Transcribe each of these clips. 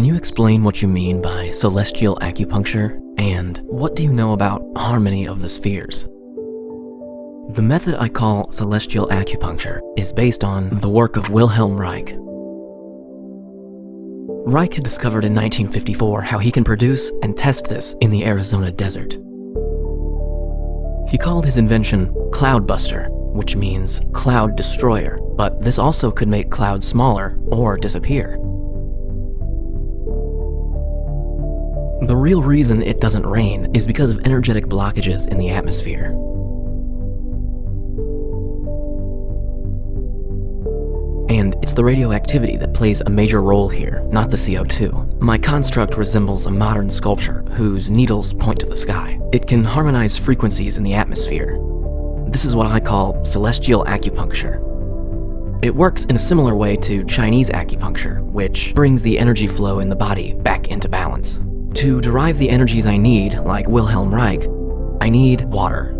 Can you explain what you mean by celestial acupuncture, and what do you know about harmony of the spheres? The method I call celestial acupuncture is based on the work of Wilhelm Reich. Reich had discovered in 1954 how he can produce and test this in the Arizona desert. He called his invention Cloudbuster, which means cloud destroyer, but this also could make clouds smaller or disappear. The real reason it doesn't rain is because of energetic blockages in the atmosphere. And it's the radioactivity that plays a major role here, not the CO2. My construct resembles a modern sculpture whose needles point to the sky. It can harmonize frequencies in the atmosphere. This is what I call celestial acupuncture. It works in a similar way to Chinese acupuncture, which brings the energy flow in the body back into balance. To derive the energies I need, like Wilhelm Reich, I need water.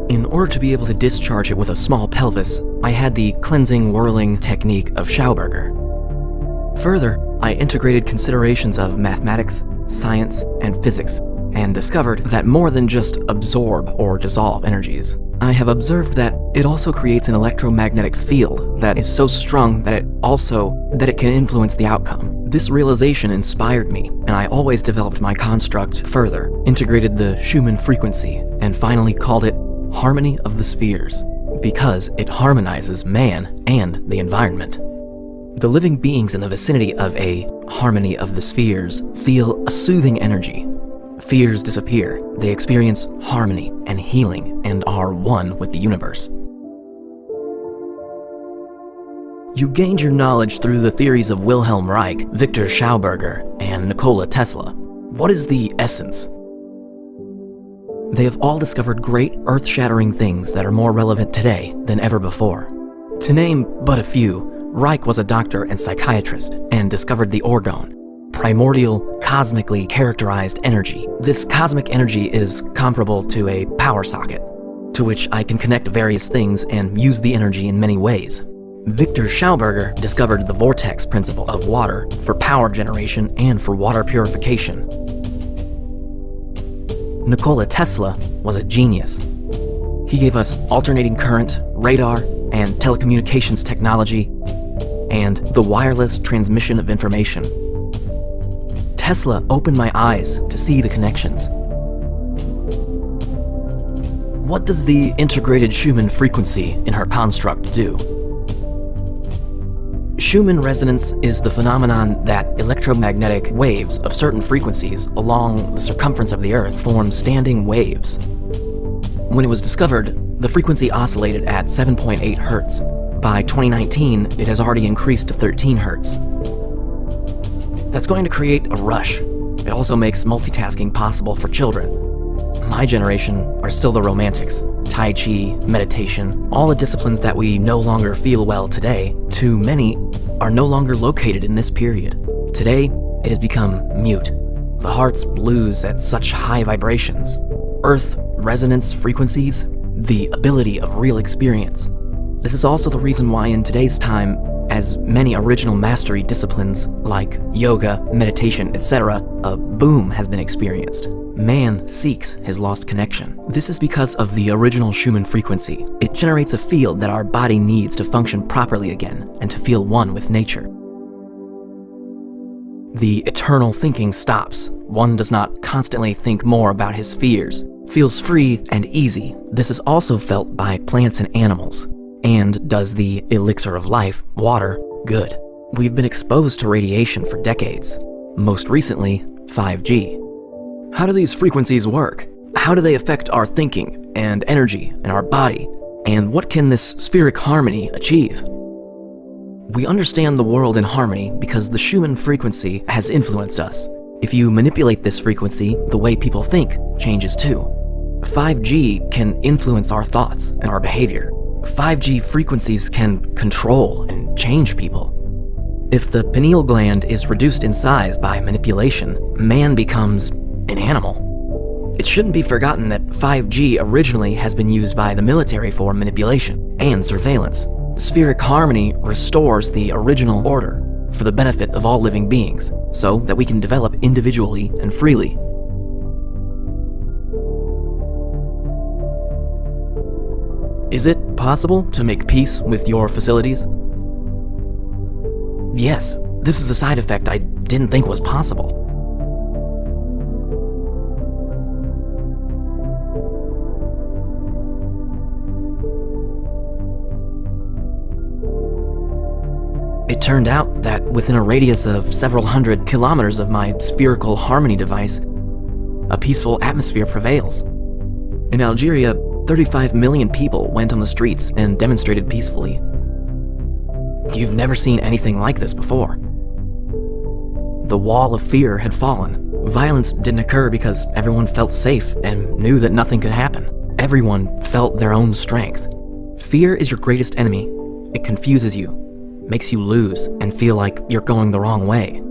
In order to be able to discharge it with a small pelvis, I had the cleansing whirling technique of Schauberger. Further, I integrated considerations of mathematics, science, and physics, and discovered that more than just absorb or dissolve energies, I have observed that it also creates an electromagnetic field that is so strong that it can influence the outcome. This realization inspired me, and I always developed my construct further, integrated the Schumann frequency, and finally called it harmony of the spheres, because it harmonizes man and the environment. The living beings in the vicinity of a harmony of the spheres feel a soothing energy. Fears disappear, they experience harmony and healing, and are one with the universe. You gained your knowledge through the theories of Wilhelm Reich, Victor Schauberger, and Nikola Tesla. What is the essence? They have all discovered great, earth-shattering things that are more relevant today than ever before. To name but a few, Reich was a doctor and psychiatrist and discovered the orgone, primordial, cosmically characterized energy. This cosmic energy is comparable to a power socket, to which I can connect various things and use the energy in many ways. Victor Schauberger discovered the vortex principle of water for power generation and for water purification. Nikola Tesla was a genius. He gave us alternating current, radar, and telecommunications technology, and the wireless transmission of information. Tesla opened my eyes to see the connections. What does the integrated Schumann frequency in her construct do? Schumann resonance is the phenomenon that electromagnetic waves of certain frequencies along the circumference of the Earth form standing waves. When it was discovered, the frequency oscillated at 7.8 Hertz. By 2019, it has already increased to 13 Hertz. That's going to create a rush. It also makes multitasking possible for children. My generation are still the romantics. Tai Chi, meditation, all the disciplines that we no longer feel well today, to many, are no longer located in this period. Today, it has become mute. The heart's blues at such high vibrations. Earth resonance frequencies, the ability of real experience. This is also the reason why in today's time, as many original mastery disciplines like yoga, meditation, etc., a boom has been experienced. Man seeks his lost connection. This is because of the original Schumann frequency. It generates a field that our body needs to function properly again and to feel one with nature. The eternal thinking stops. One does not constantly think more about his fears. Feels free and easy. This is also felt by plants and animals, and does the elixir of life, water, good. We've been exposed to radiation for decades. Most recently, 5G. How do these frequencies work? How do they affect our thinking and energy and our body? And what can this spheric harmony achieve? We understand the world in harmony because the Schumann frequency has influenced us. If you manipulate this frequency, the way people think changes too. 5G can influence our thoughts and our behavior. 5G frequencies can control and change people. If the pineal gland is reduced in size by manipulation, man becomes an animal. It shouldn't be forgotten that 5G originally has been used by the military for manipulation and surveillance. Spheric harmony restores the original order. for the benefit of all living beings, so that we can develop individually and freely. Is it possible to make peace with your facilities? Yes, this is a side effect I didn't think was possible. It turned out that within a radius of several hundred kilometers of my spherical harmony device, a peaceful atmosphere prevails. In Algeria, 35 million people went on the streets and demonstrated peacefully. You've never seen anything like this before. The wall of fear had fallen. Violence didn't occur because everyone felt safe and knew that nothing could happen. Everyone felt their own strength. Fear is your greatest enemy. It confuses you, makes you lose and feel like you're going the wrong way.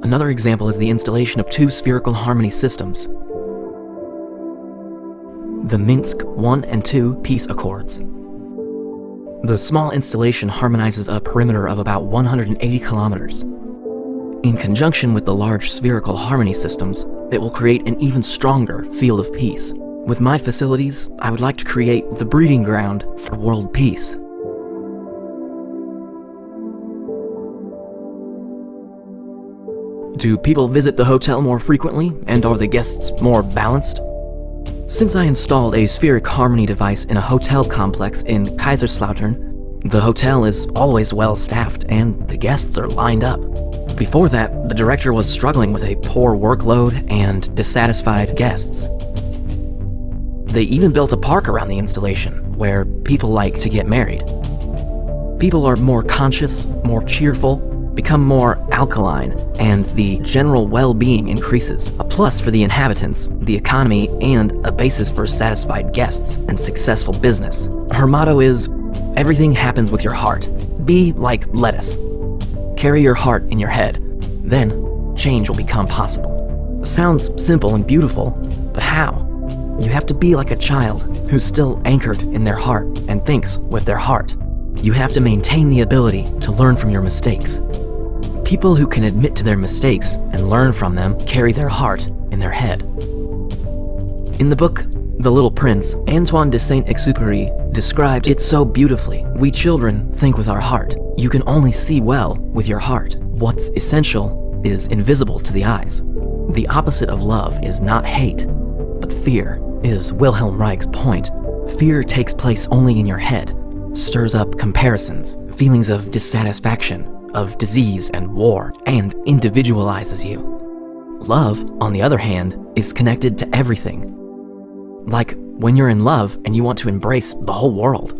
Another example is the installation of two spherical harmony systems, the Minsk 1 and 2 peace accords. The small installation harmonizes a perimeter of about 180 kilometers. In conjunction with the large spherical harmony systems, it will create an even stronger field of peace. With my facilities, I would like to create the breeding ground for world peace. Do people visit the hotel more frequently, and are the guests more balanced? Since I installed a spheric harmony device in a hotel complex in Kaiserslautern, the hotel is always well staffed and the guests are lined up. Before that, the director was struggling with a poor workload and dissatisfied guests. They even built a park around the installation, where people like to get married. People are more conscious, more cheerful, become more alkaline, and the general well-being increases. A plus for the inhabitants, the economy, and a basis for satisfied guests and successful business. Her motto is, everything happens with your heart. Be like lettuce. Carry your heart in your head. Then, change will become possible. Sounds simple and beautiful, but how? You have to be like a child who's still anchored in their heart and thinks with their heart. You have to maintain the ability to learn from your mistakes. People who can admit to their mistakes and learn from them carry their heart in their head. In the book, The Little Prince, Antoine de Saint-Exupéry described it so beautifully. We children think with our heart. You can only see well with your heart. What's essential is invisible to the eyes. The opposite of love is not hate, but fear, is Wilhelm Reich's point. Fear takes place only in your head, stirs up comparisons, feelings of dissatisfaction, of disease and war, and individualizes you. Love, on the other hand, is connected to everything. Like when you're in love and you want to embrace the whole world.